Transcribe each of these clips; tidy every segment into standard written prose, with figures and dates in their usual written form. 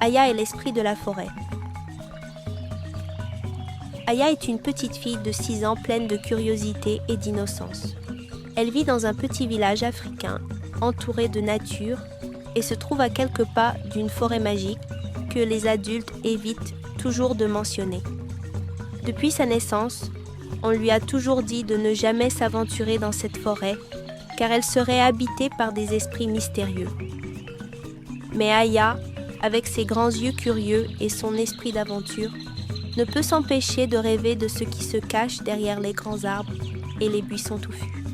Aya est l'esprit de la forêt. Aya est une petite fille de 6 ans pleine de curiosité et d'innocence. Elle vit dans un petit village africain, entouré de nature, et se trouve à quelques pas d'une forêt magique que les adultes évitent toujours de mentionner. Depuis sa naissance, on lui a toujours dit de ne jamais s'aventurer dans cette forêt, car elle serait habitée par des esprits mystérieux. Mais Aya, avec ses grands yeux curieux et son esprit d'aventure, ne peut s'empêcher de rêver de ce qui se cache derrière les grands arbres et les buissons touffus.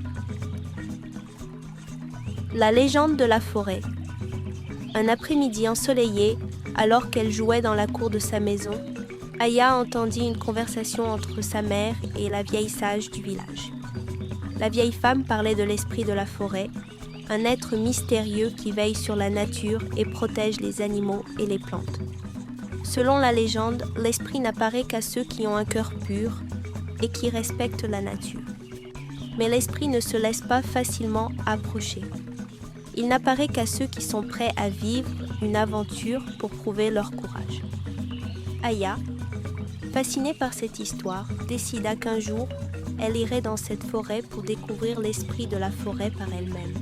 La légende de la forêt. Un après-midi ensoleillé, alors qu'elle jouait dans la cour de sa maison, Aya entendit une conversation entre sa mère et la vieille sage du village. La vieille femme parlait de l'esprit de la forêt, un être mystérieux qui veille sur la nature et protège les animaux et les plantes. Selon la légende, l'esprit n'apparaît qu'à ceux qui ont un cœur pur et qui respectent la nature. Mais l'esprit ne se laisse pas facilement approcher. Il n'apparaît qu'à ceux qui sont prêts à vivre une aventure pour prouver leur courage. Aya, fascinée par cette histoire, décida qu'un jour, elle irait dans cette forêt pour découvrir l'esprit de la forêt par elle-même.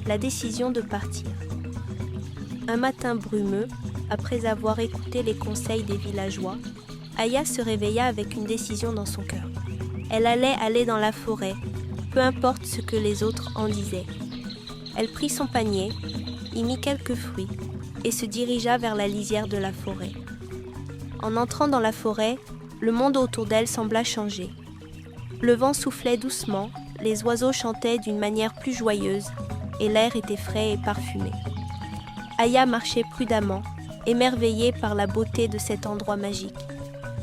La décision de partir. Un matin brumeux, après avoir écouté les conseils des villageois, Aya se réveilla avec une décision dans son cœur. Elle allait aller dans la forêt, peu importe ce que les autres en disaient. Elle prit son panier, y mit quelques fruits et se dirigea vers la lisière de la forêt. En entrant dans la forêt, le monde autour d'elle sembla changer. Le vent soufflait doucement, les oiseaux chantaient d'une manière plus joyeuse et l'air était frais et parfumé. Aya marchait prudemment, émerveillée par la beauté de cet endroit magique.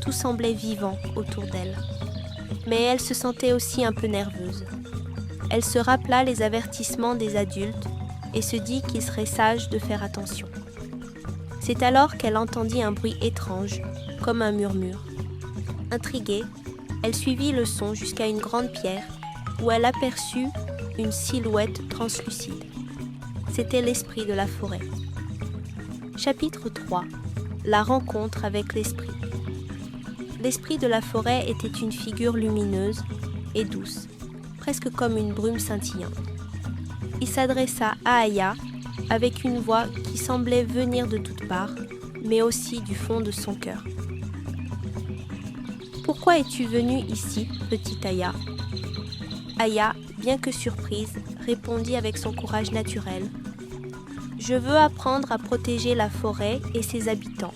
Tout semblait vivant autour d'elle. Mais elle se sentait aussi un peu nerveuse. Elle se rappela les avertissements des adultes et se dit qu'il serait sage de faire attention. C'est alors qu'elle entendit un bruit étrange, comme un murmure. Intriguée, elle suivit le son jusqu'à une grande pierre où elle aperçut une silhouette translucide. C'était l'esprit de la forêt. Chapitre 3. La rencontre avec l'esprit. L'esprit de la forêt était une figure lumineuse et douce, presque comme une brume scintillante. Il s'adressa à Aya avec une voix qui semblait venir de toutes parts, mais aussi du fond de son cœur. « Pourquoi es-tu venue ici, petite Aya ?» Aya, bien que surprise, répondit avec son courage naturel. « Je veux apprendre à protéger la forêt et ses habitants.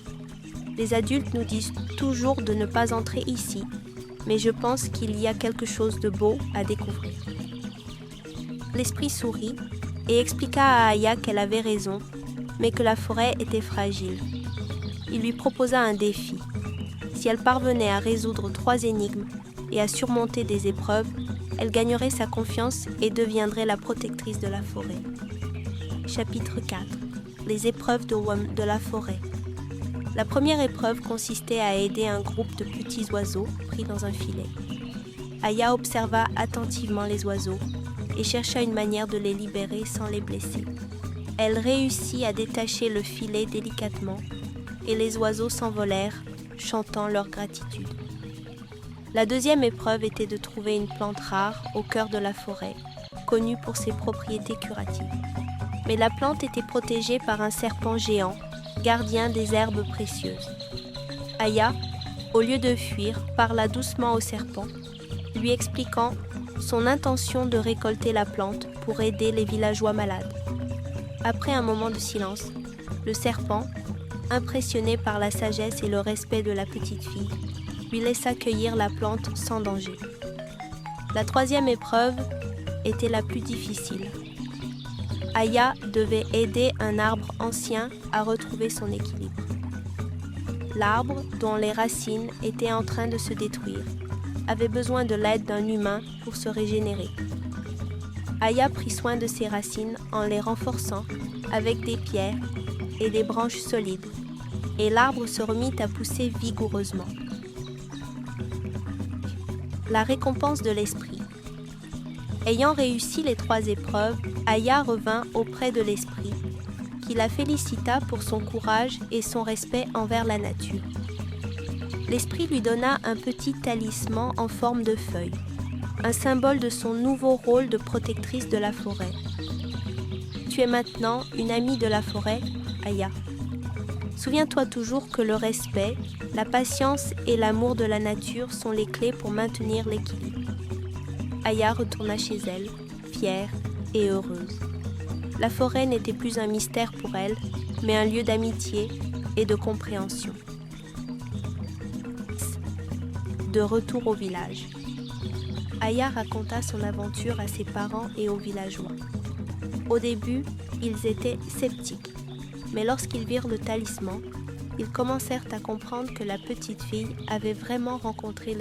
Les adultes nous disent toujours de ne pas entrer ici, mais je pense qu'il y a quelque chose de beau à découvrir. » L'esprit sourit et expliqua à Aya qu'elle avait raison, mais que la forêt était fragile. Il lui proposa un défi. Si elle parvenait à résoudre 3 énigmes et à surmonter des épreuves, elle gagnerait sa confiance et deviendrait la protectrice de la forêt. Chapitre 4. Les épreuves de la forêt. La première épreuve consistait à aider un groupe de petits oiseaux pris dans un filet. Aya observa attentivement les oiseaux et chercha une manière de les libérer sans les blesser. Elle réussit à détacher le filet délicatement et les oiseaux s'envolèrent, chantant leur gratitude. La deuxième épreuve était de trouver une plante rare au cœur de la forêt, connue pour ses propriétés curatives. Mais la plante était protégée par un serpent géant, gardien des herbes précieuses. Aya, au lieu de fuir, parla doucement au serpent, lui expliquant son intention de récolter la plante pour aider les villageois malades. Après un moment de silence, le serpent, impressionné par la sagesse et le respect de la petite fille, lui laissa cueillir la plante sans danger. La troisième épreuve était la plus difficile. Aya devait aider un arbre ancien à retrouver son équilibre. L'arbre, dont les racines étaient en train de se détruire, avait besoin de l'aide d'un humain pour se régénérer. Aya prit soin de ses racines en les renforçant avec des pierres et des branches solides, et l'arbre se remit à pousser vigoureusement. La récompense de l'esprit. Ayant réussi les 3 épreuves, Aya revint auprès de l'esprit qui la félicita pour son courage et son respect envers la nature. L'esprit lui donna un petit talisman en forme de feuille, un symbole de son nouveau rôle de protectrice de la forêt. Tu es maintenant une amie de la forêt, Aya. Souviens-toi toujours que le respect, la patience et l'amour de la nature sont les clés pour maintenir l'équilibre. Aya retourna chez elle, fière et heureuse. La forêt n'était plus un mystère pour elle, mais un lieu d'amitié et de compréhension. De retour au village. Aya raconta son aventure à ses parents et aux villageois. Au début, ils étaient sceptiques, mais lorsqu'ils virent le talisman, ils commencèrent à comprendre que la petite fille avait vraiment rencontré